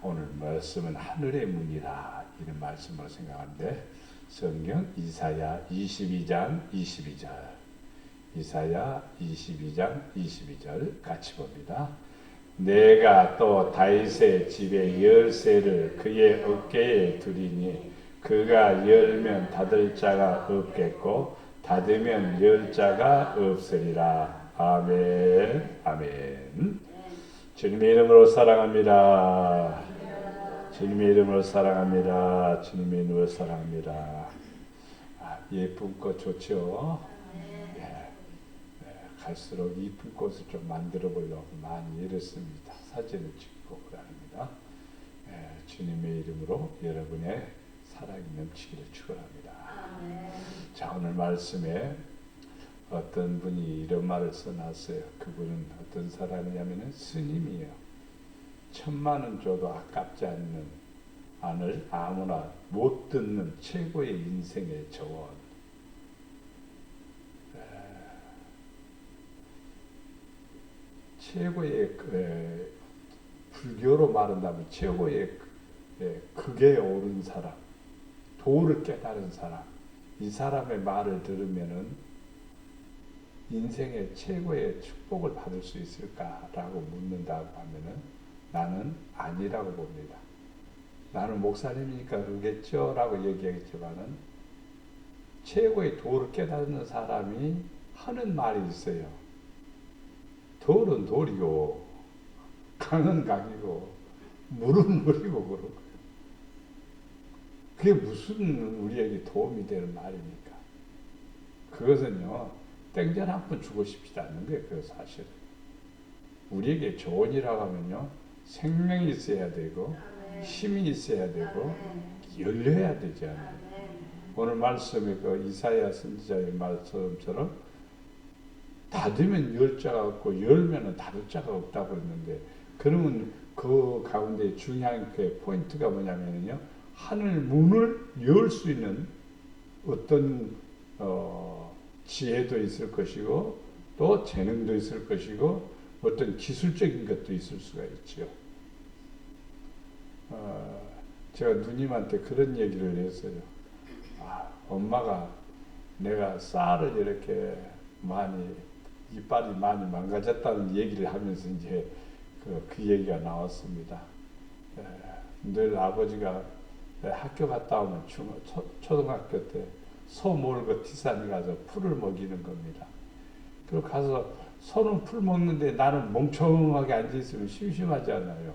오늘 말씀은 하늘의 문이라 이런 말씀으로 생각하는데 성경 이사야 22장 22절 이사야 22장 22절 같이 봅니다. 내가 또 다윗의 집에 열쇠를 그의 어깨에 두리니 그가 열면 닫을 자가 없겠고 닫으면 열 자가 없으리라. 아멘. 아멘. 주님의 이름으로 사랑합니다. 주님의 이름으로 사랑합니다. 주님의 이름으로 사랑합니다. 예쁜 꽃 좋죠? 갈수록 이쁜 꽃을 좀 만들어 보려고 많이 애썼습니다. 사진을 찍고 그럽니다. 주님의 이름으로 여러분의 사랑이 넘치기를 축원합니다. 자, 오늘 말씀에 어떤 분이 이런 말을 써놨어요. 그분은 어떤 사람이냐면 스님이에요. 1,000,000원 줘도 아깝지 않을 아무나 못 듣는 최고의 인생의 조언. 최고의 불교로 말한다면 최고의 극에 오른 사람, 도를 깨달은 사람, 이 사람의 말을 들으면은 인생의 최고의 축복을 받을 수 있을까라고 묻는다고 하면은 나는 아니라고 봅니다. 나는 목사님이니까 그러겠죠 라고 얘기하겠지만은 최고의 도를 깨닫는 사람이 하는 말이 있어요. 돌은 돌이고 강은 강이고 물은 물이고 그런 거예요. 그게 무슨 우리에게 도움이 되는 말입니까? 그것은요, 땡전 한 푼 주고 싶지 않는 거예요. 그 사실은. 우리에게 조언이라고 하면요, 생명이 있어야 되고 힘이 있어야 되고 열려야 되지 않아요. 오늘 말씀에 그 이사야 선지자의 말씀처럼 닫으면 열 자가 없고 열면은 닫을 자가 없다고 했는데, 그러면 그 가운데 중요한 그 포인트가 뭐냐면요, 하늘 문을 열 수 있는 어떤 지혜도 있을 것이고 또 재능도 있을 것이고 어떤 기술적인 것도 있을 수가 있죠. 제가 누님한테 그런 얘기를 했어요. 엄마가 내가 쌀을 이렇게 많이 이빨이 많이 망가졌다는 얘기를 하면서 이제 그 얘기가 나왔습니다. 늘 아버지가 학교 갔다 오면 초등학교 때 소 몰고 뒷산에 가서 풀을 먹이는 겁니다. 그리고 가서 소는 풀 먹는데 나는 멍청하게 앉아있으면 심심하잖아요.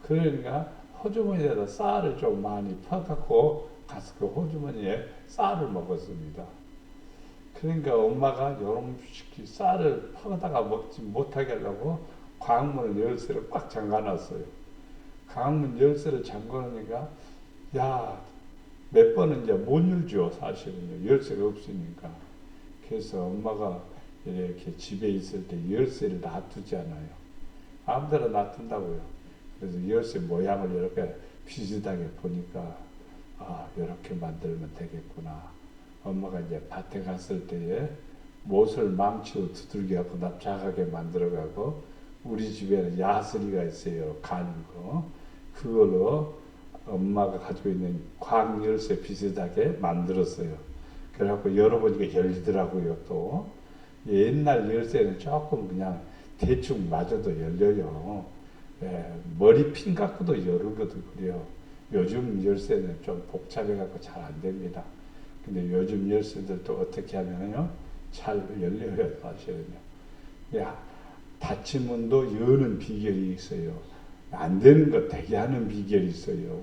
그러니까 호주머니에다 쌀을 좀 많이 퍼갖고 가서 그 호주머니에 쌀을 먹었습니다. 그러니까 엄마가 요놈식이 쌀을 퍼다가 먹지 못하게 하려고 광문 열쇠를 꽉 잠가놨어요. 광문 열쇠를 잠가놓으니까 몇 번은 이제 못 열죠. 사실은요. 열쇠가 없으니까. 그래서 엄마가 이렇게 집에 있을 때 열쇠를 놔두지 않아요. 아무데나 놔둔다고요. 그래서 열쇠 모양을 이렇게 비슷하게 보니까 이렇게 만들면 되겠구나. 엄마가 이제 밭에 갔을 때에 못을 망치로 두들겨갖고 납작하게 만들어가고, 우리 집에는 야스리가 있어요. 가는 거. 그걸로 엄마가 가지고 있는 광열쇠 비슷하게 만들었어요. 그래갖고 열어보니까 열리더라고요. 또 옛날 열쇠는 조금 그냥 대충 맞아도 열려요. 머리 핀 갖고도 열거든 그래요. 요즘 열쇠는 좀 복잡해갖고 잘 안 됩니다. 근데 요즘 열쇠들도 어떻게 하면요, 잘 열려요. 사실은요. 닫힌 문도 여는 비결이 있어요. 안 되는 거 되게 하는 비결이 있어요.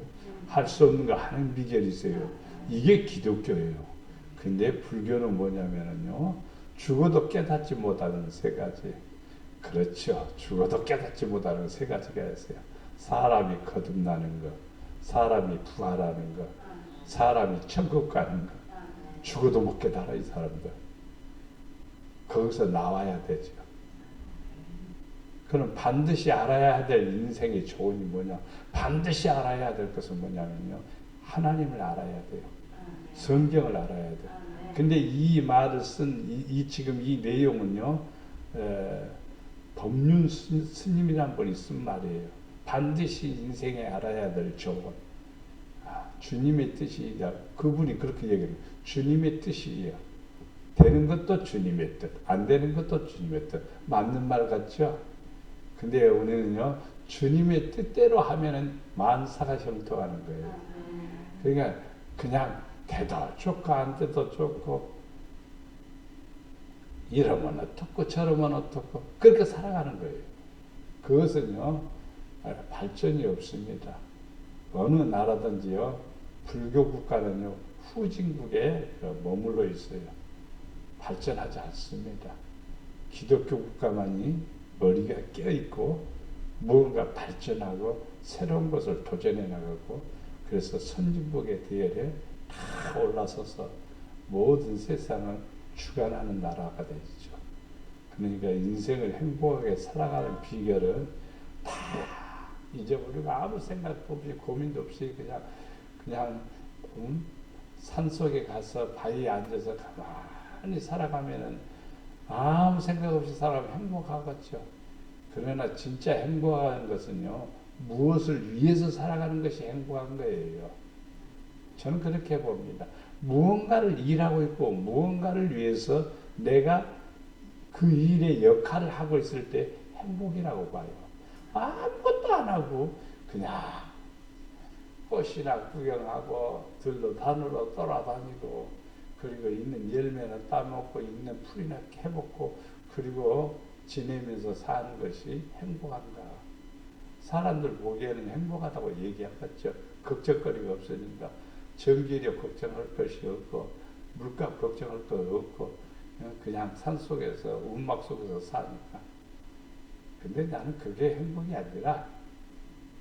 할 수 없는 거 하는 비결이 있어요. 이게 기독교예요. 근데 불교는 뭐냐면요, 죽어도 깨닫지 못하는 세 가지. 그렇죠. 죽어도 깨닫지 못하는 세 가지가 있어요. 사람이 거듭나는 거, 사람이 부활하는 거, 사람이 천국 가는 거. 죽어도 못 깨달아, 이 사람들. 거기서 나와야 되죠. 그럼 반드시 알아야 될 인생의 조언이 뭐냐? 반드시 알아야 될 것은 뭐냐면요, 하나님을 알아야 돼요. 성경을 알아야 돼요. 근데 이 말을 쓴 지금 이 내용은요, 법륜 스님이란 분이 쓴 말이에요. 반드시 인생에 알아야 될 조건. 주님의 뜻이야. 그분이 그렇게 얘기해요. 주님의 뜻이에요. 되는 것도 주님의 뜻, 안 되는 것도 주님의 뜻. 맞는 말 같죠? 근데 우리는요, 주님의 뜻대로 하면은 만사가 형통하는 거예요. 그러니까 그냥 돼도 좋고 안 돼도 좋고 이러면 어떻고 저러면 어떻고 그렇게 살아가는 거예요. 그것은요, 발전이 없습니다. 어느 나라든지요, 불교 국가는요, 후진국에 머물러 있어요. 발전하지 않습니다. 기독교 국가만이 머리가 깨어있고 무언가 발전하고 새로운 것을 도전해 나가고 그래서 선진국의 대열에 다 올라서서 모든 세상을 주관하는 나라가 되죠. 그러니까 인생을 행복하게 살아가는 비결은 다 잊어버리고 아무 생각 없이 고민도 없이 그냥 산속에 가서 바위에 앉아서 가만히 살아가면은 아무 생각 없이 살아가면 행복하겠죠. 그러나 진짜 행복한 것은요, 무엇을 위해서 살아가는 것이 행복한 거예요. 저는 그렇게 봅니다. 무언가를 일하고 있고 무언가를 위해서 내가 그 일의 역할을 하고 있을 때 행복이라고 봐요. 아무것도 안 하고 그냥 꽃이나 구경하고 들로 단으로 돌아다니고 그리고 있는 열매는 따먹고 있는 풀이나 캐먹고 그리고 지내면서 사는 것이 행복한가? 사람들 보기에는 행복하다고 얘기하겠죠. 걱정거리가 없으니까 전기료 걱정할 것이 없고 물값 걱정할 것 없고 그냥 산속에서 운막 속에서 사니까. 근데 나는 그게 행복이 아니라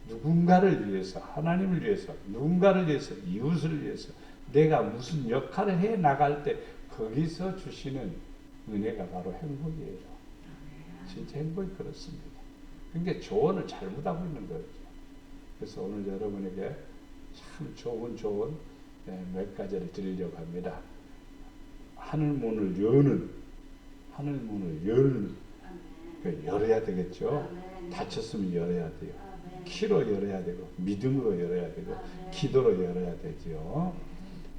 누군가를 위해서, 하나님을 위해서, 누군가를 위해서, 이웃을 위해서 내가 무슨 역할을 해 나갈 때 거기서 주시는 은혜가 바로 행복이에요. 진짜 행복이 그렇습니다. 그러니까 조언을 잘못하고 있는 거죠. 그래서 오늘 여러분에게 참 좋은 조언 몇 가지를 드리려고 합니다. 하늘문을 여는 열어야 되겠죠. 닫혔으면 열어야 돼요. 키로 열어야 되고 믿음으로 열어야 되고 기도로 열어야 되죠.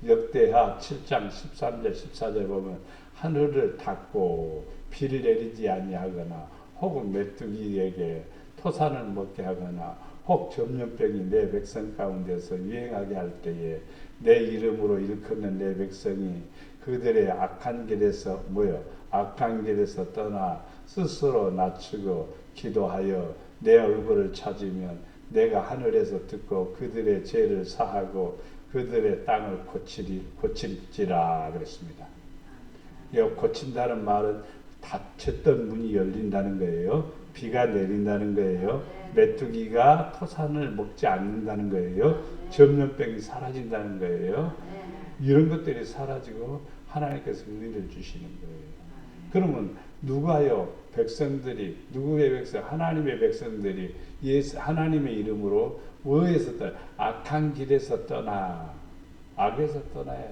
역대하 7장 13절 14절 보면 하늘을 닫고 비를 내리지 아니하거나 혹은 메뚜기에게 토산을 먹게 하거나 혹 전염병이 내 백성 가운데서 유행하게 할 때에 내 이름으로 일컫는 내 백성이 그들의 악한 길에서 악한 길에서 떠나 스스로 낮추고 기도하여 내 얼굴을 찾으면 내가 하늘에서 듣고 그들의 죄를 사하고 그들의 땅을 고칠지라 그랬습니다. 이 고친다는 말은 닫혔던 문이 열린다는 거예요. 비가 내린다는 거예요. 메뚜기가 토산을 먹지 않는다는 거예요. 전염병이 사라진다는 거예요. 이런 것들이 사라지고 하나님께서 은혜를 주시는 거예요. 그러면 누가요? 백성들이 누구의 백성? 하나님의 백성들이 하나님의 이름으로 뭐에서 떠나? 악한 길에서 떠나. 악에서 떠나야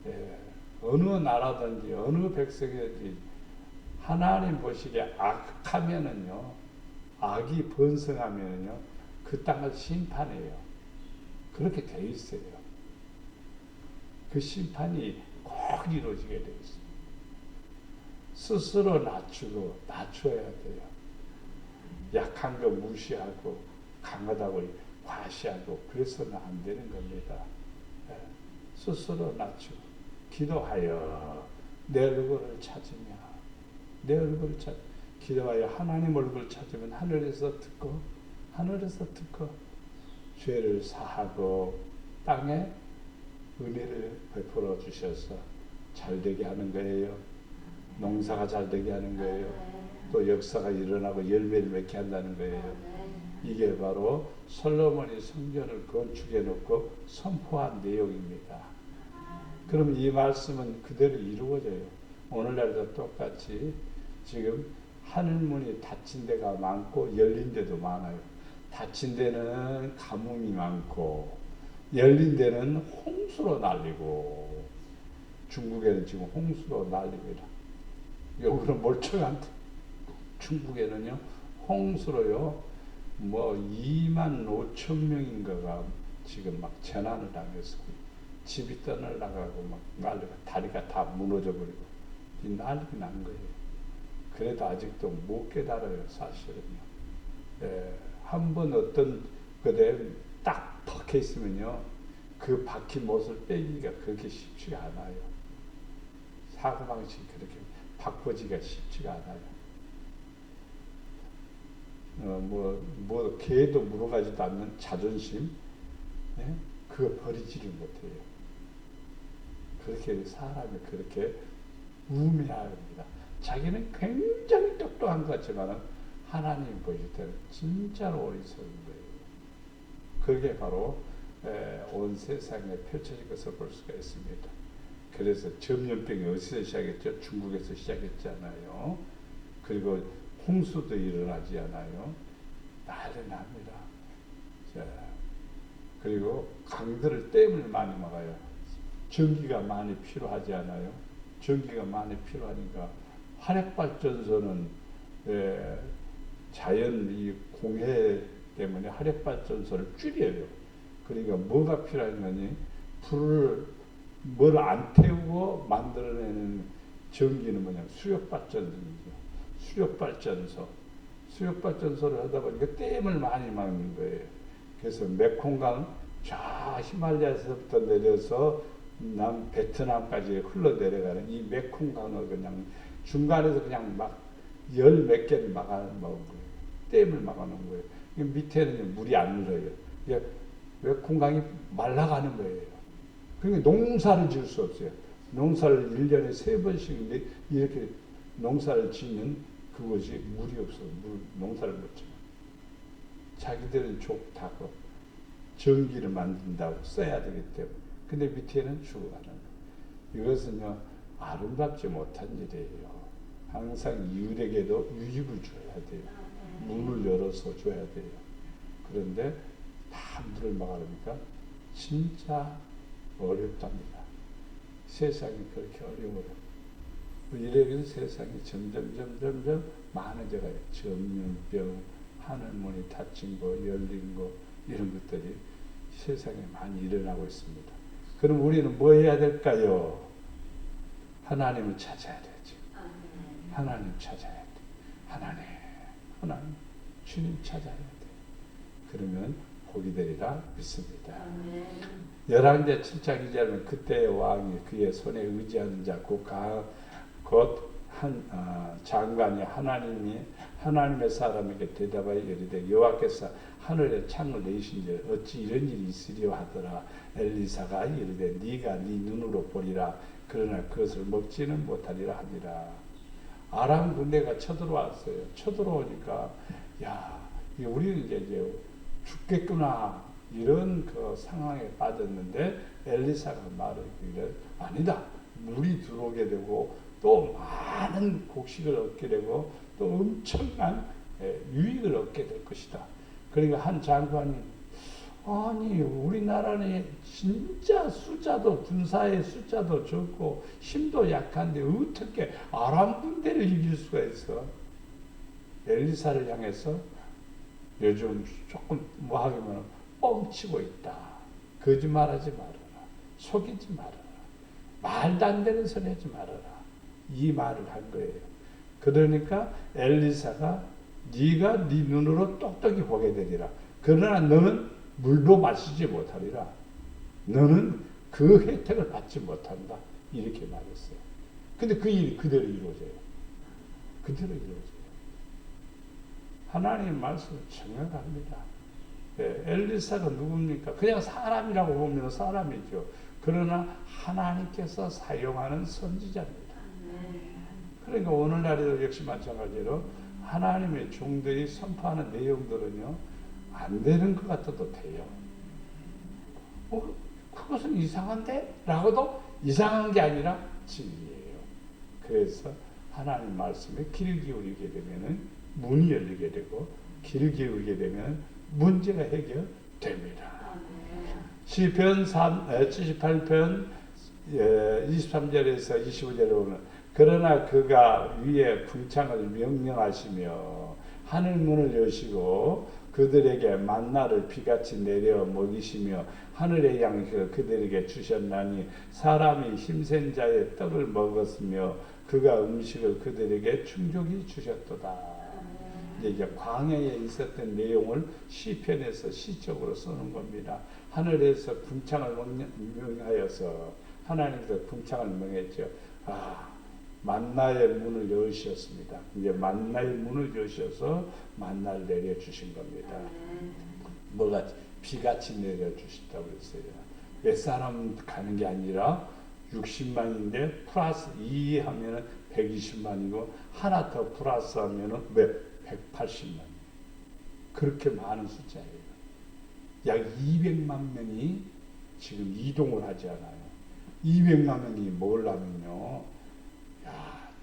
돼. 어느 나라든지 어느 백성이든지 하나님 보시기에 악하면은요, 악이 번성하면은요, 그 땅을 심판해요. 그렇게 돼 있어요. 그 심판이 꼭 이루어지게 돼 있어요. 스스로 낮춰야 돼요. 약한 거 무시하고 강하다고 과시하고 그래서는 안 되는 겁니다. 스스로 낮추고 기도하여 내 얼굴을 찾으며 기도하여 하나님 얼굴을 찾으면 하늘에서 듣고 죄를 사하고 땅에 은혜를 베풀어 주셔서 잘되게 하는 거예요. 농사가 잘되게 하는 거예요. 또 역사가 일어나고 열매를 맺게 한다는 거예요. 이게 바로 솔로몬이 성전을 건축해 놓고 선포한 내용입니다. 그럼 이 말씀은 그대로 이루어져요. 오늘날도 똑같이 지금 하늘문이 닫힌 데가 많고 열린 데도 많아요. 닫힌 데는 가뭄이 많고 열린 데는 홍수로 날리고 중국에는 지금 홍수로 날립니다. 여기는 멀쩡한데 중국에는요 홍수로요 뭐 2만 5천 명인가가 지금 막 재난을 당해서 집이 떠날라가고 막 난리가 다리가 다 무너져 버리고 이 난리가 난 거예요. 그래도 아직도 못 깨달아요, 사실은요. 한번 어떤 그대 딱 박혀 있으면요, 그 박힌 못을 빼기가 그렇게 쉽지가 않아요. 사고방식이 그렇게 바꿔지기가 쉽지가 않아요. 뭐 개도 물어가지도 않는 자존심, 예? 그거 버리지를 못해요. 그렇게 사람이 그렇게 우매합니다. 자기는 굉장히 똑똑한 것 같지만 하나님 보실 때는 진짜로 어리석은 거예요. 그게 바로 온 세상에 펼쳐진 것을 볼 수가 있습니다. 그래서 전염병이 어디서 시작했죠? 중국에서 시작했잖아요. 그리고 홍수도 일어나지 않아요. 난리 납니다. 자, 그리고 강들을 댐을 많이 막아요. 전기가 많이 필요하지 않아요. 전기가 많이 필요하니까 화력발전소는 자연 이 공해 때문에 화력발전소를 줄여요. 그러니까 뭐가 필요하냐니 불을 뭘 안 태우고 만들어내는 전기는 뭐냐, 수력발전소죠. 수력발전소를 하다 보니까 댐을 많이 막는 거예요. 그래서 메콩강 저 히말라야에서부터 내려서 남 베트남까지 흘러내려가는 이 메콩강을 그냥 중간에서 그냥 막 열 몇 개를 막아놓은 거예요. 댐을 막아놓은 거예요. 밑에는 물이 안 늘어요. 메콩강이 말라가는 거예요. 그러니까 농사를 지을 수 없어요. 농사를 1년에 3번씩 이렇게 농사를 짓는 그것이 물이 없어서 농사를 못 지어. 자기들은 좋다고 전기를 만든다고 써야 되기 때문에. 근데 밑에는 죽어가는 거예요. 이것은요, 아름답지 못한 일이에요. 항상 이웃에게도 유익을 줘야 돼요. 문을 열어서 줘야 돼요. 그런데 다 문을 막으니까 진짜 어렵답니다. 세상이 그렇게 어려워요. 이래서 세상이 점점 많아져가요. 전염병, 하늘문이 닫힌 거, 열린 거, 이런 것들이 세상에 많이 일어나고 있습니다. 그럼 우리는 뭐 해야 될까요? 하나님을 찾아야 되죠. 하나님 찾아야 돼. 하나님, 주님 찾아야 돼. 그러면 복이 되리라 믿습니다. 열왕기하 7장 2절은 그때의 왕이 그의 손에 의지하는 자 곧 장관이 하나님의 사람에게 대답하여 이르되 여호와께서 하늘에 창을 내신즉 어찌 이런 일이 있으리요 하더라. 엘리사가 이르되 네가 네 눈으로 보리라. 그러나 그것을 먹지는 못하리라 하니라. 아람 군대가 쳐들어왔어요. 쳐들어오니까 야, 우리는 이제 죽겠구나 이런 그 상황에 빠졌는데 엘리사가 말하기를 아니다. 물이 들어오게 되고 또 많은 곡식을 얻게 되고 또 엄청난 유익을 얻게 될 것이다. 그러니까 한 장관이 아니 우리나라는 진짜 숫자도 군사의 숫자도 적고 힘도 약한데 어떻게 아람 군대를 이길 수가 있어? 엘리사를 향해서 요즘 조금 뭐 하기면 뻥치고 있다. 거짓말하지 말아라. 속이지 말아라. 말도 안 되는 소리 하지 말아라. 이 말을 한 거예요. 그러니까 엘리사가 네가 네 눈으로 똑똑히 보게 되리라. 그러나 너는 물도 마시지 못하리라. 너는 그 혜택을 받지 못한다. 이렇게 말했어요. 근데 그 일이 그대로 이루어져요. 그대로 이루어져요. 하나님의 말씀은 정확합니다. 엘리사가 누굽니까? 그냥 사람이라고 보면 사람이죠. 그러나 하나님께서 사용하는 선지자입니다. 그러니까 오늘날에도 역시 마찬가지로 하나님의 종들이 선포하는 내용들은요, 안 되는 것 같아도 돼요. 그것은 이상한데? 라고도 이상한 게 아니라 진리예요. 그래서 하나님 말씀에 귀를 기울이게 되면은 문이 열리게 되고, 귀를 기울이게 되면 문제가 해결됩니다. 시편 78편 23절에서 25절에 보면 그러나 그가 위에 궁창을 명령하시며 하늘 문을 여시고 그 그들에게 만나를 비같이 내려 먹이시며 하늘의 양식을 그들에게 주셨나니 사람이 힘센 자의 떡을 먹었으며 그가 음식을 그들에게 충족히 주셨도다. 이제 광야에 있었던 내용을 시편에서 시적으로 쓰는 겁니다. 하늘에서 궁창을 명하여서 하나님께서 궁창을 명했죠. 만나의 문을 여시었습니다. 이제 만나의 문을 여셔서 만나를 내려주신 겁니다. 뭐가 비같이 내려주셨다고 했어요. 몇 사람 가는 게 아니라 60만인데 플러스 2 하면은 120만이고 하나 더 플러스 하면은 왜 180만. 그렇게 많은 숫자예요. 약 200만 명이 지금 이동을 하지 않아요. 200만 명이 먹으려면요.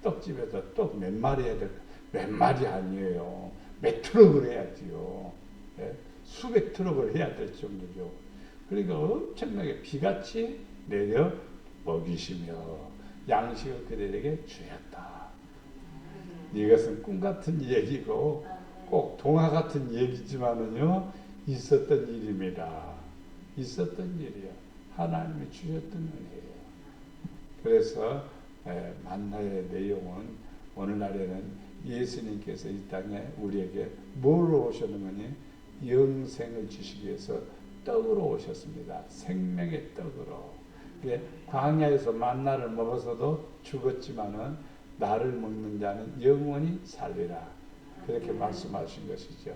떡집에서 떡 몇 마리 해야 될, 몇 마리 아니에요. 몇 트럭을 해야지요. 예? 수백 트럭을 해야 될 정도죠. 그러니까 엄청나게 비같이 내려 먹이시며 양식을 그들에게 주었다. 이것은 꿈 같은 얘기고 꼭 동화 같은 얘기지만은요, 있었던 일입니다. 있었던 일이요. 하나님이 주셨던 은혜예요. 그래서 만나의 내용은 오늘날에는 예수님께서 이 땅에 우리에게 뭐로 오셨느냐? 영생을 주시기 위해서 떡으로 오셨습니다. 생명의 떡으로. 광야에서 만나를 먹어서도 죽었지만은 나를 먹는 자는 영원히 살리라. 그렇게 말씀하신 것이죠.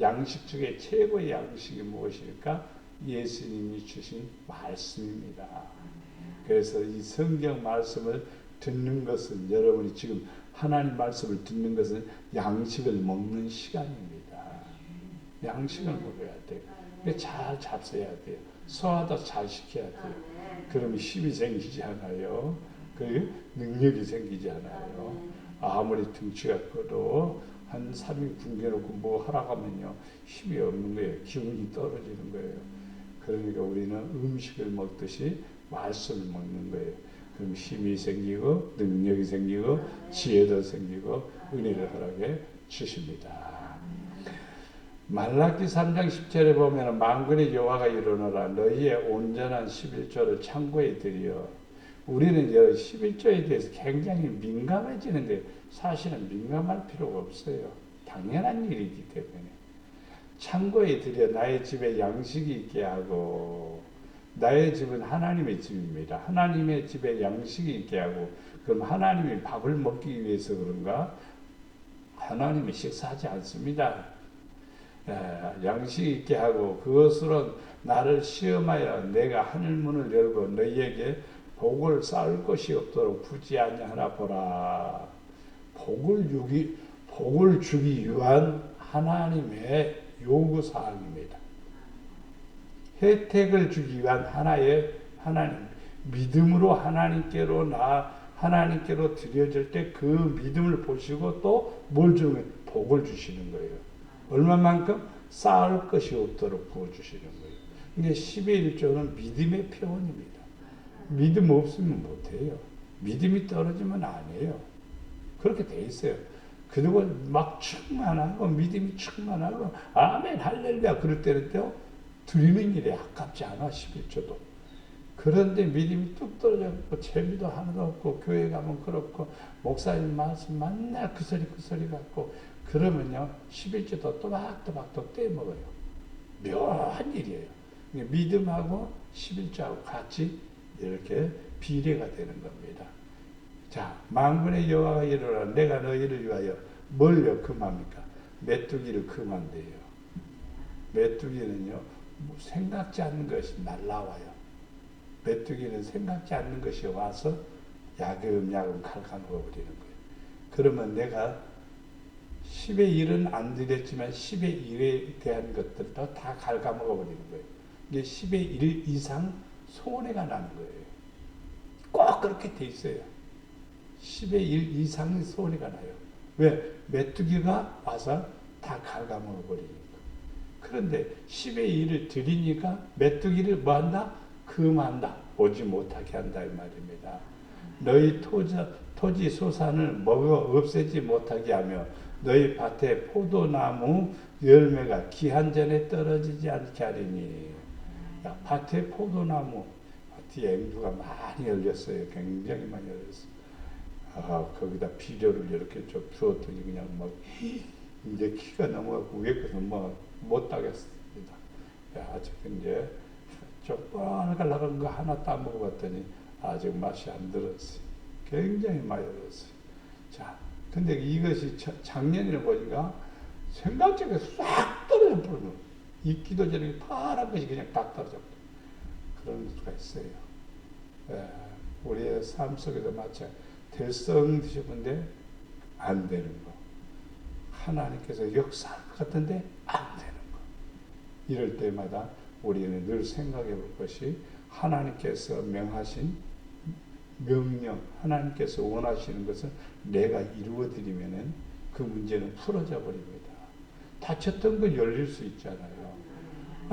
양식 중에 최고의 양식이 무엇일까? 예수님이 주신 말씀입니다. 그래서 이 성경 말씀을 듣는 것은, 여러분이 지금 하나님 말씀을 듣는 것은 양식을 먹는 시간입니다. 양식을 먹어야 돼요. 잘 잡숴야 돼요. 소화도 잘 시켜야 돼요. 그러면 힘이 생기지 않아요. 그 능력이 생기지 않아요. 아무리 등치가 커도 한 3일 굶겨놓고 뭐 하라고 하면요, 힘이 없는 거예요. 기운이 떨어지는 거예요. 그러니까 우리는 음식을 먹듯이 말씀을 먹는 거예요. 그럼 힘이 생기고 능력이 생기고 지혜도 생기고 은혜를 허락해 주십니다. 말라기 3장 10절에 보면 만군의 여호와가 일어나라 너희의 온전한 11조를 창고에 들여. 우리는 11조에 대해서 굉장히 민감해지는데 사실은 민감할 필요가 없어요. 당연한 일이기 때문에. 창고에 들여 나의 집에 양식이 있게 하고. 나의 집은 하나님의 집입니다. 하나님의 집에 양식이 있게 하고. 그럼 하나님이 밥을 먹기 위해서 그런가? 하나님이 식사하지 않습니다. 양식이 있게 하고 그것으로 나를 시험하여 내가 하늘문을 열고 너희에게 복을 쌓을 것이 없도록 굳이 아니하나 보라. 복을 주기 위한 하나님의 요구사항입니다. 혜택을 주기 위한 하나님, 믿음으로 하나님께로 드려질 때 그 믿음을 보시고 또 뭘 주면 복을 주시는 거예요. 얼마만큼? 쌓을 것이 없도록 부어주시는 거예요. 이게 10의 1조는 믿음의 표현입니다. 믿음 없으면 못해요. 믿음이 떨어지면 안 해요. 그렇게 돼 있어요. 그리고 막 충만하고 믿음이 충만하고 아멘 할렐루야 그럴 때는 드리는 일에 아깝지 않아 11조도. 그런데 믿음이 뚝 떨어졌고 재미도 하나도 없고 교회 가면 그렇고 목사님 말씀 맨날 그 소리 같고 그러면요 11조도 또박또박 또 떼먹어요. 묘한 일이에요. 믿음하고 11조하고 같이 이렇게 비례가 되는 겁니다. 자, 만군의 여호와가 이르노라 내가 너희를 위하여 뭘요 금합니까? 메뚜기를 금한대요. 메뚜기는요 생각지 않는 것이 날라와요. 메뚜기는 생각지 않는 것이 와서 야금야금 갉아먹어버리는 거예요. 그러면 내가 10의 1은 안 드렸지만 10의 1에 대한 것들도 다 갉아먹어버리는 거예요. 이게 10의 1 이상 손해가 나는 거예요. 꼭 그렇게 돼 있어요. 10의 1 이상의 손해가 나요. 왜? 메뚜기가 와서 다 갉아먹어버리니까. 그런데 10의 1을 드리니까 메뚜기를 뭐한다? 금한다. 오지 못하게 한다 이 말입니다. 너희 토지 소산을 먹어 없애지 못하게 하며 너희 밭에 포도나무 열매가 기한 전에 떨어지지 않게 하리니. 야, 밭에 포도나무 뒤에 앵두가 많이 열렸어요. 굉장히 많이 열렸어요. 거기다 비료를 이렇게 좀 주었더니 그냥 막 이제 키가 넘어가고 위에 것은 못 따겠습니다. 아직 이제 조그맣게 나간 거 하나 따먹어봤더니 아직 맛이 안 들었어요. 굉장히 많이 들었어요. 자, 근데 이것이 작년에 보니까 생각지가 싹 떨어져 버려. 익기도 전에 파란 것이 그냥 딱 떨어져 버려. 그런 수가 있어요. 우리의 삶 속에도 마찬가지. 될성 드셔본데 안 되는 거. 하나님께서 역사할 것 같은데 안 되는 거. 이럴 때마다 우리는 늘 생각해 볼 것이 하나님께서 명하신 명령, 하나님께서 원하시는 것을 내가 이루어 드리면은 그 문제는 풀어져 버립니다. 다쳤던 건 열릴 수 있잖아요.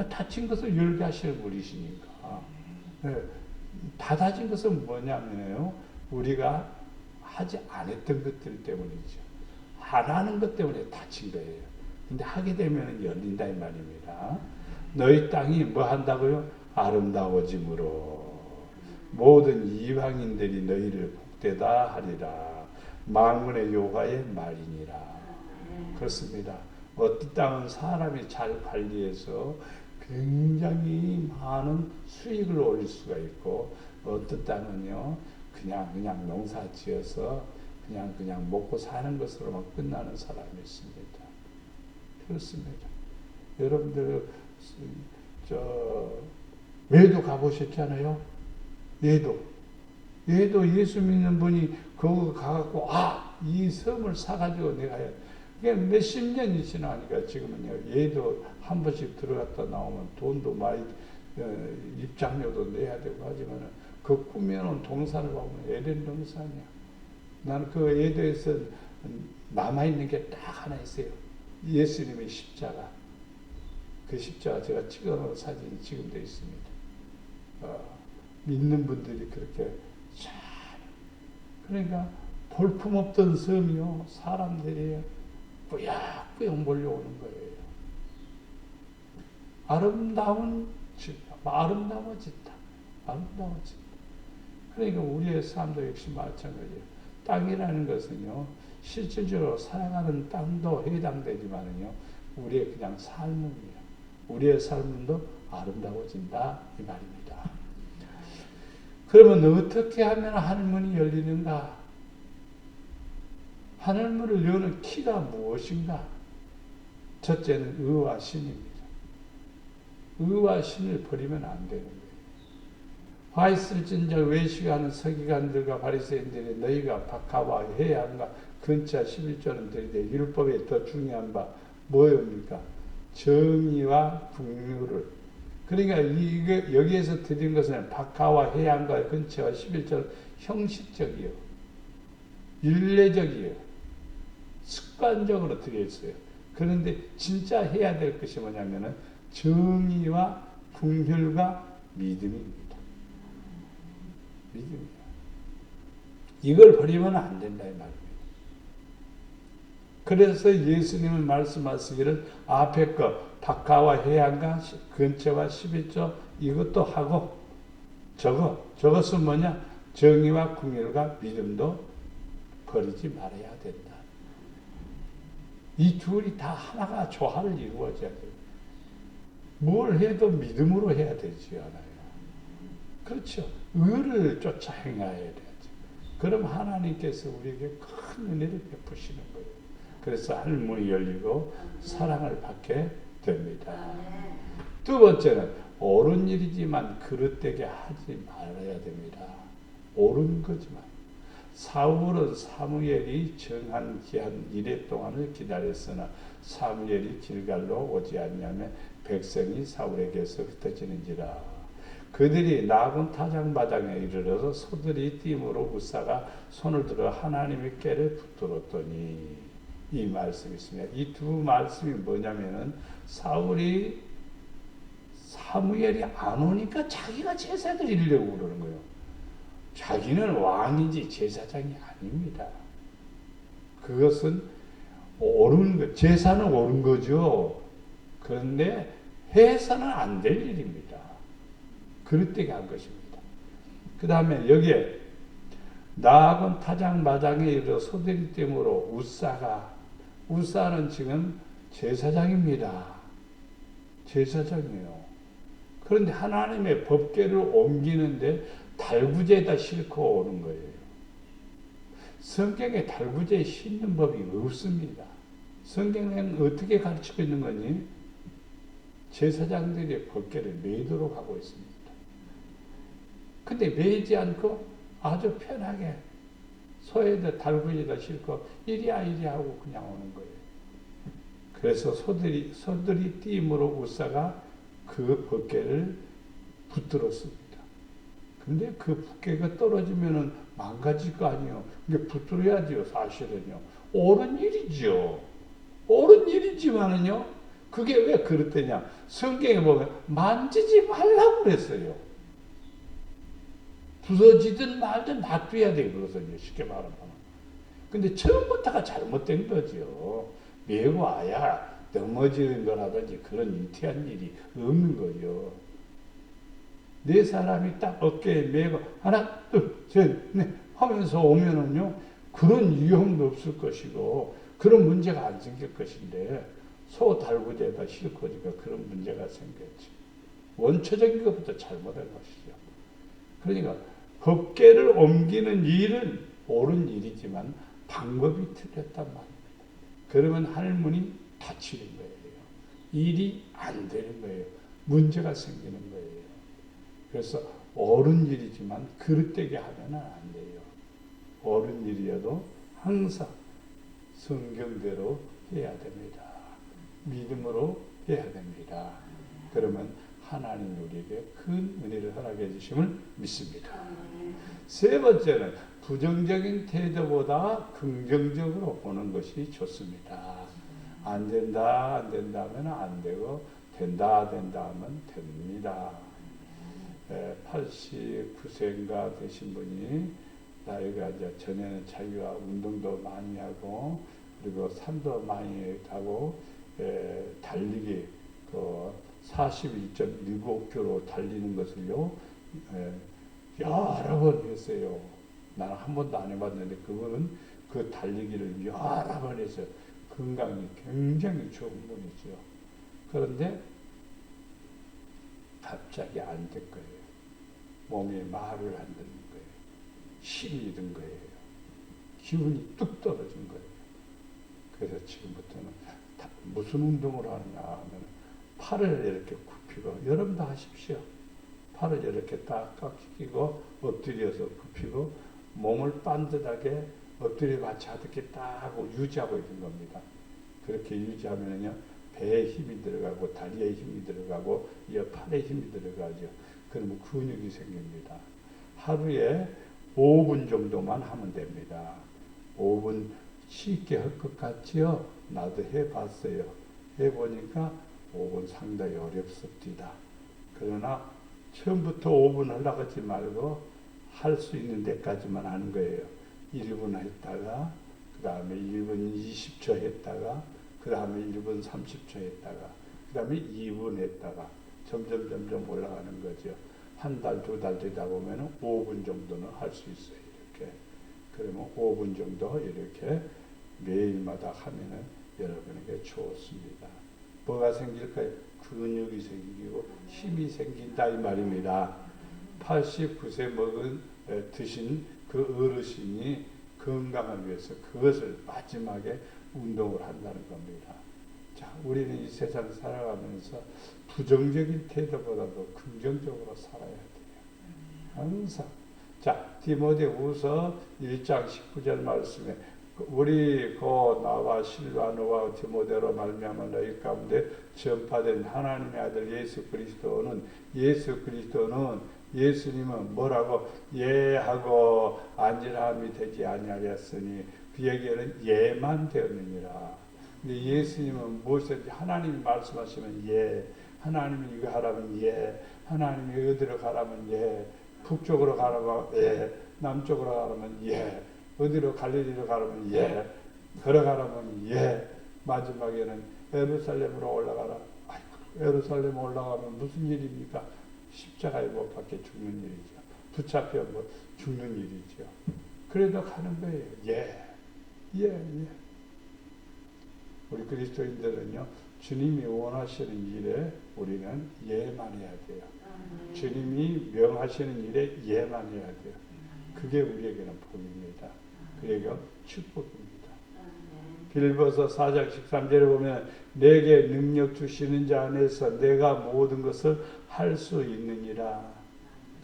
다친 것을 열게 하시는 분이시니까. 닫아진 것은 뭐냐면요, 우리가 하지 않았던 것들 때문이죠. 안 하는 것 때문에 다친 거예요. 근데 하게 되면 열린다 이 말입니다. 너희 땅이 뭐 한다고요? 아름다워짐으로 모든 이방인들이 너희를 복되다 하리라. 만군의 여호와의 말이니라. 그렇습니다. 어떤 땅은 사람이 잘 관리해서 굉장히 많은 수익을 올릴 수가 있고, 어떤 땅은요 그냥 농사 지어서 그냥 먹고 사는 것으로만 끝나는 사람이 있습니다. 그렇습니다. 여러분들 외도 가보셨잖아요. 외도 예수 믿는 분이 거기 가갖고 이 섬을 사가지고 내가 몇십 년이 지나니까 지금은요 예도 한 번씩 들어갔다 나오면 돈도 많이 입장료도 내야 되고 하지만은 그 꾸며놓은 동산을 보면 에덴 동산이야. 나는 그 예도에서 남아있는 게 딱 하나 있어요. 예수님의 십자가. 그 십자가 제가 찍어놓은 사진이 지금도 있습니다. 믿는 분들이 그렇게 잘, 그러니까 볼품없던 섬이요 사람들이 뿌옇뿌옇 몰려오는 거예요. 아름다워진다. 그러니까 우리의 삶도 역시 마찬가지예요. 땅이라는 것은요 실질적으로 살아가는 땅도 해당되지만은요 우리의 그냥 삶은요, 우리의 삶도 아름다워진다 이 말입니다. 그러면 어떻게 하면 하늘문이 열리는가? 하늘문을 여는 키가 무엇인가? 첫째는 의와 신입니다. 의와 신을 버리면 안 되는 거예요. 화 있을진저 외식하는 서기관들과 바리새인들이 너희가 박하와해야 한가? 근처 11조는 들이되 율법에 더 중요한 바 뭐입니까? 정의와 긍휼을. 그러니까 이게 여기에서 드린 것은 박하와 해양과 근처와 11조는 형식적이요, 윤례적이요, 습관적으로 드렸어요. 그런데 진짜 해야 될 것이 뭐냐면은 정의와 긍휼과 믿음입니다. 믿음이에요. 이걸 버리면 안 된다 이 말입니다. 그래서 예수님은 말씀하시기를 앞에 거 박하와 해양과 근처와 11조 이것도 하고 저것은 뭐냐? 정의와 긍휼과 믿음도 버리지 말아야 된다. 이 둘이 다 하나가 조화를 이루어져야 돼요. 뭘 해도 믿음으로 해야 되지 않아요. 그렇죠. 의를 쫓아 행해야 되죠. 그럼 하나님께서 우리에게 큰 은혜를 베푸시는 거예요. 그래서 하늘문이 열리고 사랑을 받게 됩니다. 두 번째는 옳은 일이지만 그릇되게 하지 말아야 됩니다. 옳은 거지만. 사울은 사무엘이 정한 기한 이래 동안을 기다렸으나 사무엘이 길갈로 오지 않냐면 백성이 사울에게서 흩어지는지라. 그들이 나군 타작마당에 이르러서 소들이 띠므로 우사가 손을 들어 하나님의 꾀를 붙들었더니, 이 말씀이 있습니다. 이 두 말씀이 뭐냐면은 사울이 사무엘이 안 오니까 자기가 제사 드리려고 그러는 거예요. 자기는 왕이지 제사장이 아닙니다. 그것은 옳은 거, 제사는 옳은 거죠. 그런데 해서는 안 될 일입니다. 그릇되게 한 것입니다. 그 다음에 여기에 나아건 타작마당에 이르러 소들이 됨으로 우사는 지금 제사장입니다. 제사장이에요. 그런데 하나님의 법궤를 옮기는데 달구제에다 싣고 오는 거예요. 성경에 달구제에 싣는 법이 없습니다. 성경은 어떻게 가르치고 있는 거니? 제사장들이 법궤를 매도록 하고 있습니다. 근데 매지 않고 아주 편하게 소에다 달구제에다 싣고 이리야 하고 그냥 오는 거예요. 그래서 소들이 띄임으로 우사가 그 법궤를 붙들었습니다. 근데 그 법궤가 떨어지면은 망가질 거 아니에요. 이게 붙들어야지요, 사실은요. 옳은 일이죠. 옳은 일이지만은요, 그게 왜 그렇대냐? 성경에 보면 만지지 말라고 그랬어요. 부서지든 말든 놔둬야 돼, 그것은요, 쉽게 말하면. 근데 처음부터가 잘못된 거죠. 매고 와야 넘어지는 거라든지 그런 유태한 일이 없는 거죠. 네 사람이 딱 어깨에 매고 하나, 둘, 셋, 넷 하면서 오면은요, 그런 위험도 없을 것이고 그런 문제가 안 생길 것인데 소 달구제에다 싣고 오니까 그런 문제가 생겼지. 원초적인 것부터 잘못한 것이죠. 그러니까 법궤를 옮기는 일은 옳은 일이지만 방법이 틀렸단 말입니다. 그러면 할머니 다치는 거예요. 일이 안 되는 거예요. 문제가 생기는 거예요. 그래서 옳은 일이지만 그릇되게 하면 안 돼요. 옳은 일이어도 항상 성경대로 해야 됩니다. 믿음으로 해야 됩니다. 그러면 하나님 우리에게 큰 은혜를 허락해 주심을 믿습니다. 세 번째는 부정적인 태도보다 긍정적으로 보는 것이 좋습니다. 안 된다 하면 안 되고 된다 하면 됩니다. 89세인가 되신 분이 나이가 이제 전에는 자기가 운동도 많이 하고 그리고 산도 많이 가고 달리기 41.195km 달리는 것을요 여러 번 했어요. 나는 한 번도 안 해봤는데 그분은 그 달리기를 여러 번 했어요. 건강이 굉장히 좋은 분이죠. 그런데 갑자기 안 될 거예요. 몸이 말을 안 듣는 거예요. 힘이 든 거예요. 기운이 뚝 떨어진 거예요. 그래서 지금부터는 무슨 운동을 하느냐 하면 팔을 이렇게 굽히고 여러분도 하십시오. 팔을 이렇게 딱 꺾이고 엎드려서 굽히고 몸을 반듯하게 엎드려 같이 하듯이 딱 하고 유지하고 있는 겁니다. 그렇게 유지하면요 배에 힘이 들어가고 다리에 힘이 들어가고 이 팔에 힘이 들어가죠. 그러면 근육이 생깁니다. 하루에 5분 정도만 하면 됩니다. 5분 쉽게 할 것 같지요? 나도 해봤어요. 해보니까 5분 상당히 어렵습니다. 그러나 처음부터 5분 하려고 하지 말고 할 수 있는 데까지만 하는 거예요. 1분 했다가 그 다음에 1분 20초 했다가 그 다음에 1분 30초 했다가 그 다음에 2분 했다가 점점 올라가는 거죠. 한 달, 두 달 되다 보면 5분 정도는 할 수 있어요. 이렇게. 그러면 5분 정도 이렇게 매일마다 하면은 여러분에게 좋습니다. 뭐가 생길까요? 근육이 생기고 힘이 생긴다 이 말입니다. 89세 드신 그 어르신이 건강을 위해서 그것을 마지막에 운동을 한다는 겁니다. 자, 우리는 이 세상 살아가면서 부정적인 태도보다도 긍정적으로 살아야 돼요. 항상. 자, 디모데후서 1장 19절 말씀에 우리 나와 실바노와 디모데로 말미암아 너희 가운데 전파된 하나님의 아들 예수님은 뭐라고 예하고 아니라함이 되지 아니하였으니 그에게는 예만 되었느니라. 근데 예수님은 무엇이든지 하나님이 말씀하시면 예, 하나님이 이거 하라면 예, 하나님이 어디로 가라면 예, 북쪽으로 가라면 예, 남쪽으로 가라면 예, 어디로 갈릴리로 가라면 예, 걸어가라면 예. 마지막에는 예루살렘으로 올라가라. 아이고, 예루살렘 올라가면 무슨 일입니까? 십자가에 못 박혀 죽는 일이죠. 붙잡혀 뭐 죽는 일이죠. 그래도 가는 거예요. 예. 예. 예. 우리 그리스도인들은요, 주님이 원하시는 일에 우리는 예만 해야 돼요. 주님이 명하시는 일에 예만 해야 돼요. 그게 우리에게는 복입니다. 그리고 축복입니다. 빌보서 4장 13절에 보면 내게 능력 주시는 자 안에서 내가 모든 것을 할 수 있느니라.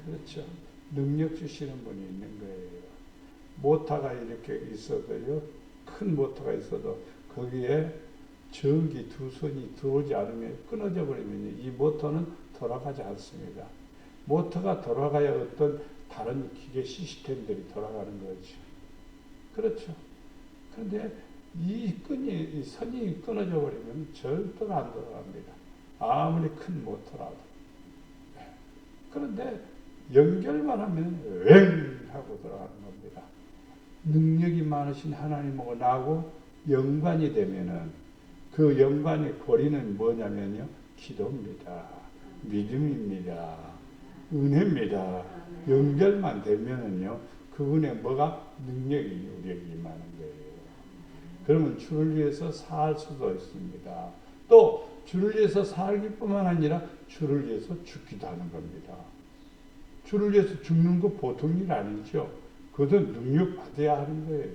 그렇죠. 능력 주시는 분이 있는 거예요. 모터가 이렇게 있어도요, 큰 모터가 있어도 거기에 전기 두 선이 들어오지 않으면 끊어져 버리면 이 모터는 돌아가지 않습니다. 모터가 돌아가야 어떤 다른 기계 시스템들이 돌아가는 거죠. 그렇죠. 그런데 이 선이 끊어져 버리면 절대로 안 돌아갑니다. 아무리 큰 모터라도. 그런데 연결만 하면 웽 하고 돌아가는 겁니다. 능력이 많으신 하나님하고 나하고 연관이 되면은 그 연관의 고리는 뭐냐면요, 기도입니다. 믿음입니다. 은혜입니다. 연결만 되면은요, 그분의 뭐가 능력이 우리에게 임하는 거예요. 그러면 주를 위해서 살 수도 있습니다. 또 주를 위해서 살기뿐만 아니라 주를 위해서 죽기도 하는 겁니다. 주를 위해서 죽는 거 보통 일 아니죠. 그것도 능력 받아야 하는 거예요.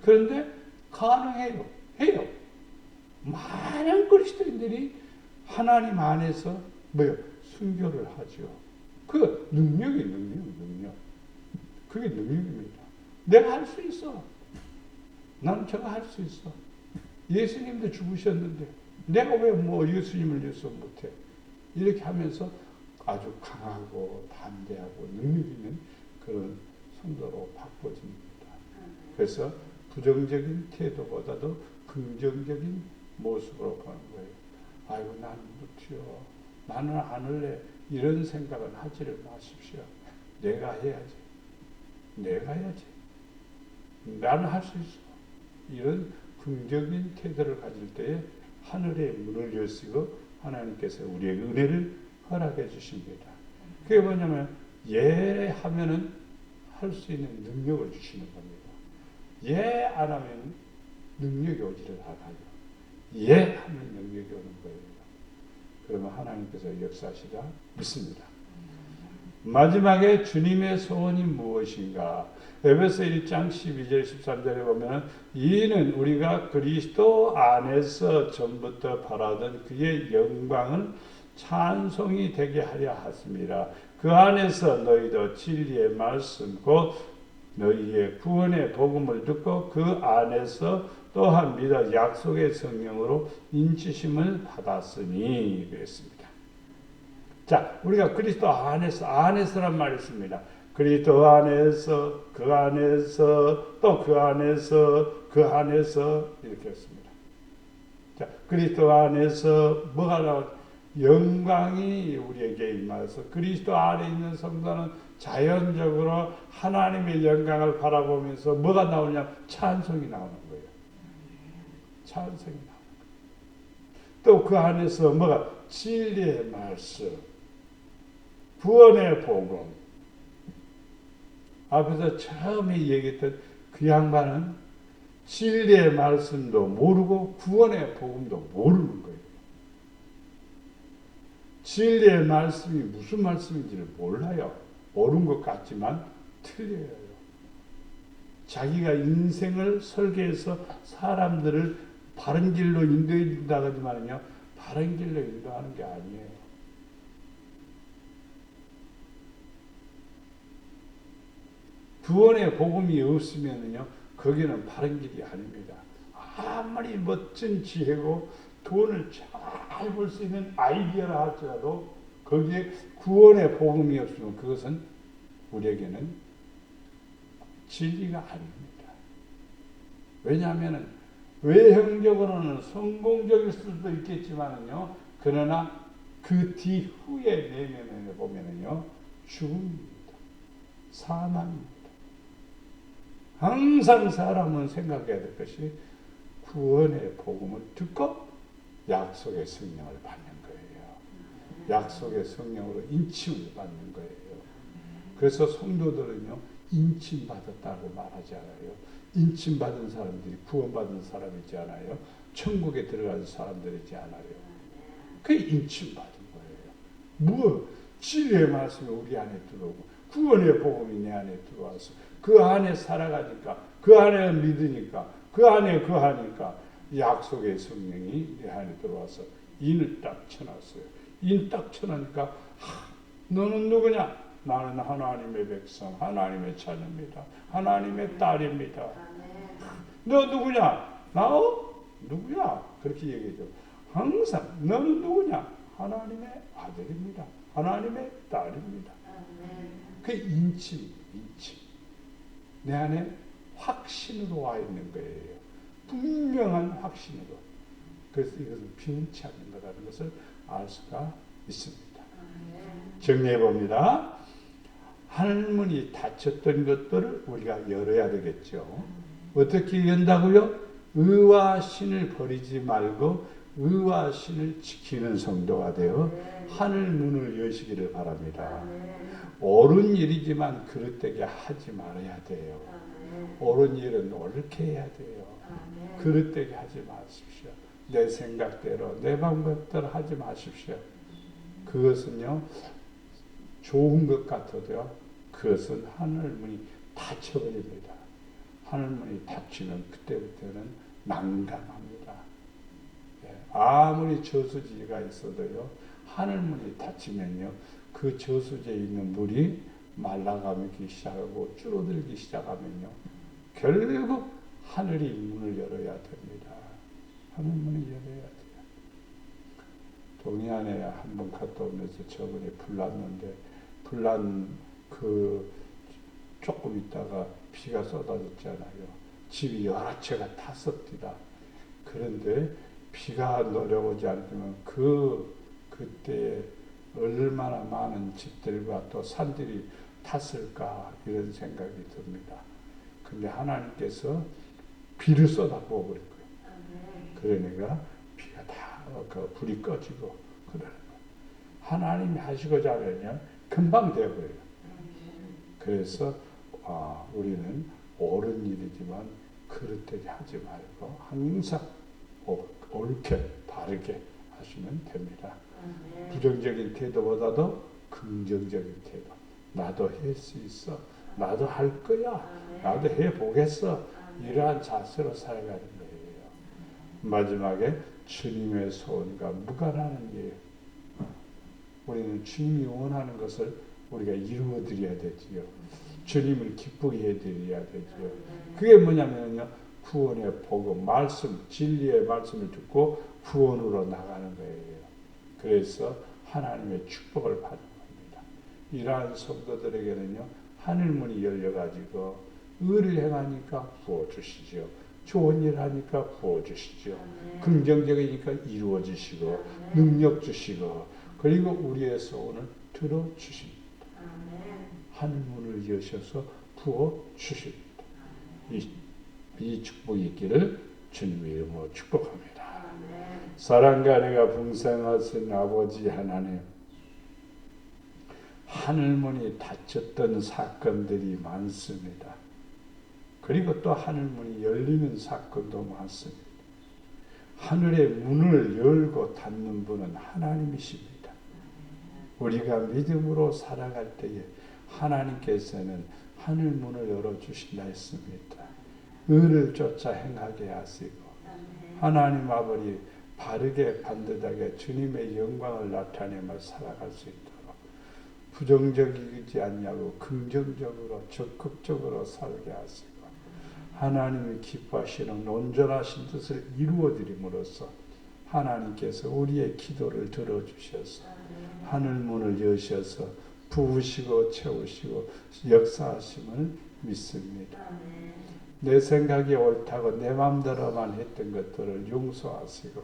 그런데 가능해요. 해요. 많은 그리스도인들이 하나님 안에서 뭐요? 순교를 하죠. 그 능력. 그게 능력입니다. 내가 할 수 있어. 나는 제가 할 수 있어. 예수님도 죽으셨는데 내가 왜 뭐 예수님을 위해서 못해? 이렇게 하면서 아주 강하고 담대하고 능력 있는 그런 성도로 바꿔집니다. 그래서 부정적인 태도보다도 긍정적인 모습으로 보는 거예요. 아이고 나는 못해요. 나는 안 할래. 이런 생각은 하지를 마십시오. 내가 해야지. 나는 할 수 있어. 이런 긍정적인 태도를 가질 때에 하늘의 문을 여시고 하나님께서 우리에게 은혜를 허락해 주십니다. 그게 뭐냐면 예하면은 할 수 있는 능력을 주시는 겁니다. 예 안 하면 능력이 오지를 않아요. 예 하면 능력이 오는 거예요. 그러면 하나님께서 역사하시라 믿습니다. 마지막에 주님의 소원이 무엇인가? 에베소 1장 12절 13절에 보면 이는 우리가 그리스도 안에서 전부터 바라던 그의 영광을 찬송이 되게 하려 하십니다. 그 안에서 너희도 진리의 말씀 곧 너희의 구원의 복음을 듣고 그 안에서 또한 믿어 약속의 성령으로 인치심을 받았으니 그랬습니다. 자, 우리가 그리스도 안에서란 말이 있습니다. 그리스도 안에서, 그 안에서, 또 그 안에서, 그 안에서 이렇게 했습니다. 자, 그리스도 안에서 뭐가 나와? 영광이 우리에게 임하여서 그리스도 안에 있는 성도는 자연적으로 하나님의 영광을 바라보면서 뭐가 나오냐? 찬송이 나오는 거예요. 찬송이 나오는 거예요. 또 그 안에서 뭐가? 진리의 말씀, 구원의 복음. 앞에서 처음에 얘기했던 그 양반은 진리의 말씀도 모르고 구원의 복음도 모르는 거예요. 진리의 말씀이 무슨 말씀인지를 몰라요. 옳은 것 같지만 틀려요. 자기가 인생을 설계해서 사람들을 바른 길로 인도해 준다고 하지만요, 바른 길로 인도하는 게 아니에요. 구원의 복음이 없으면요, 거기는 바른 길이 아닙니다. 아무리 멋진 지혜고 돈을 잘 벌 수 있는 아이디어라 할지라도 거기에 구원의 복음이 없으면 그것은 우리에게는 진리가 아닙니다. 왜냐하면 외형적으로는 성공적일 수도 있겠지만요, 그러나 그 뒤후의 내면에 보면은요, 죽음입니다. 사망입니다. 항상 사람은 생각해야 될 것이 구원의 복음을 듣고 약속의 성령을 받는 거예요. 약속의 성령으로 인침을 받는 거예요. 그래서 성도들은요, 인침받았다고 말하지 않아요. 인침받은 사람들이 구원받은 사람이지 않아요. 천국에 들어간 사람들이지 않아요. 그게 인침받은 거예요. 진리의 말씀이 우리 안에 들어오고 구원의 복음이 내 안에 들어와서 그 안에 살아가니까, 그 안에 믿으니까, 그 안에 거하니까 약속의 성령이 내 안에 들어와서 인을 딱 쳐놨어요. 인 딱 쳐놓으니까 너는 누구냐? 나는 하나님의 백성, 하나님의 자녀입니다. 하나님의 딸입니다. 너 누구냐? 나요? 누구야? 그렇게 얘기해줘. 항상 너는 누구냐? 하나님의 아들입니다. 하나님의 딸입니다. 그 인침. 내 안에 확신으로 와 있는 거예요. 분명한 확신으로. 그래서 이것은 변치 않는 거라는 것을 알 수가 있습니다. 정리해 봅니다. 하늘문이 닫혔던 것들을 우리가 열어야 되겠죠. 어떻게 연다고요? 의와 신을 버리지 말고 의와 신을 지키는 성도가 되어 하늘문을 여시기를 바랍니다. 옳은 일이지만 그릇되게 하지 말아야 돼요. 옳은 일은 옳게 해야 돼요. 그릇되게 하지 마십시오. 내 생각대로 내 방법대로 하지 마십시오. 그것은요, 좋은 것 같아도요, 그것은 하늘문이 닫혀버립니다. 하늘문이 닫히면 그때부터는 난감합니다. 아무리 저수지가 있어도요, 하늘문이 닫히면요, 그 저수지에 있는 물이 말라가기 시작하고 줄어들기 시작하면요, 결국 하늘이 문을 열어야 됩니다. 하늘문을 열어야 돼요. 동해안에 한번 갔다 오면서 저번에 불났는데, 불난 그 조금 있다가 비가 쏟아졌잖아요. 집이 여러 채가 탔었디다. 그런데 비가 내려오지 않으면 그때 얼마나 많은 집들과 또 산들이 탔을까 이런 생각이 듭니다. 근데 하나님께서 비를 쏟아부어 버릴 거예요. 그러니까 비가 다 불이 꺼지고 그러는 거예요. 하나님이 하시고자 하면요, 금방 되어버려요. 그래서 우리는 옳은 일이지만 그릇되게 하지 말고 항상 옳게 바르게 하시면 됩니다. 부정적인 태도보다도 긍정적인 태도. 나도 할 수 있어. 나도 할 거야. 나도 해보겠어. 이러한 자세로 살아가는 거예요. 마지막에 주님의 소원과 무관하는 일. 우리는 주님이 원하는 것을 우리가 이루어 드려야 되지요. 주님을 기쁘게 해드려야 되지요. 그게 뭐냐면요, 구원의 복음, 말씀, 진리의 말씀을 듣고 구원으로 나가는 거예요. 그래서 하나님의 축복을 받는 겁니다. 이러한 성도들에게는요, 하늘문이 열려가지고 의를 행하니까 부어주시죠. 좋은 일 하니까 부어주시죠. 긍정적이니까 이루어주시고 능력 주시고 그리고 우리의 소원을 들어주십니다. 하늘문을 여셔서 부어주십니다. 이 축복이 있기를 주님의 이름으로 축복합니다. 사랑과 은혜가 풍성하신 아버지 하나님, 하늘문이 닫혔던 사건들이 많습니다. 그리고 또 하늘문이 열리는 사건도 많습니다. 하늘의 문을 열고 닫는 분은 하나님이십니다. 우리가 믿음으로 살아갈 때에 하나님께서는 하늘문을 열어주신다 했습니다. 의를 쫓아 행하게 하시고 하나님 아버지 바르게 반듯하게 주님의 영광을 나타내며 살아갈 수 있도록 부정적이지 않냐고 긍정적으로 적극적으로 살게 하시고 하나님이 기뻐하시는 온전하신 뜻을 이루어드림으로써 하나님께서 우리의 기도를 들어주셔서 하늘문을 여셔서 부으시고 채우시고 역사하심을 믿습니다. 내 생각이 옳다고 내 마음대로만 했던 것들을 용서하시고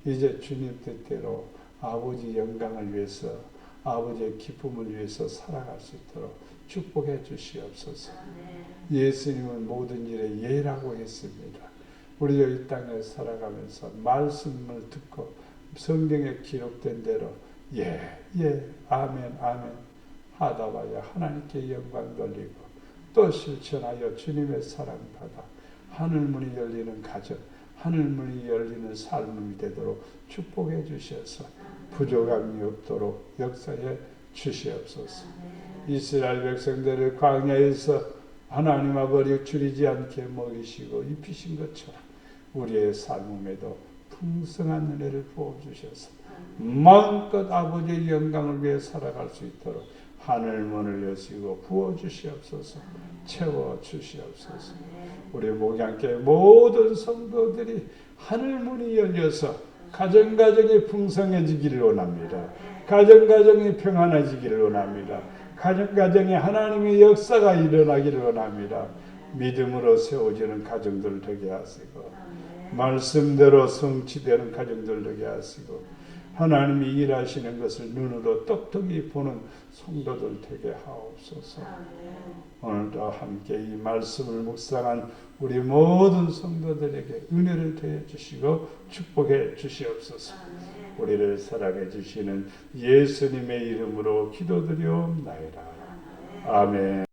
이제 주님 뜻대로 아버지 영광을 위해서 아버지의 기쁨을 위해서 살아갈 수 있도록 축복해 주시옵소서. 예수님은 모든 일에 예라고 했습니다. 우리가 이 땅에 살아가면서 말씀을 듣고 성경에 기록된 대로 아멘 아멘 하다 봐야 하나님께 영광 돌리고 또 실천하여 주님의 사랑받아 하늘문이 열리는 가정, 하늘문이 열리는 삶이 되도록 축복해 주셔서 부족함이 없도록 역사해 주시옵소서. 이스라엘 백성들을 광야에서 하나님 아버지 줄이지 않게 먹이시고 입히신 것처럼 우리의 삶에도 풍성한 은혜를 부어주셔서 마음껏 아버지의 영광을 위해 살아갈 수 있도록 하늘문을 여시고 부어주시옵소서. 채워주시옵소서. 우리 목양교회 모든 성도들이 하늘문이 열려서 가정가정이 풍성해지기를 원합니다. 가정가정이 평안해지기를 원합니다. 가정가정에 하나님의 역사가 일어나기를 원합니다. 믿음으로 세워지는 가정들 되게 하시고 말씀대로 성취되는 가정들 되게 하시고 하나님이 일하시는 것을 눈으로 똑똑히 보는 성도들 되게 하옵소서. 오늘도 함께 이 말씀을 묵상한 우리 모든 성도들에게 은혜를 더해 주시고 축복해 주시옵소서. 우리를 사랑해 주시는 예수님의 이름으로 기도드리옵나이다. 아멘.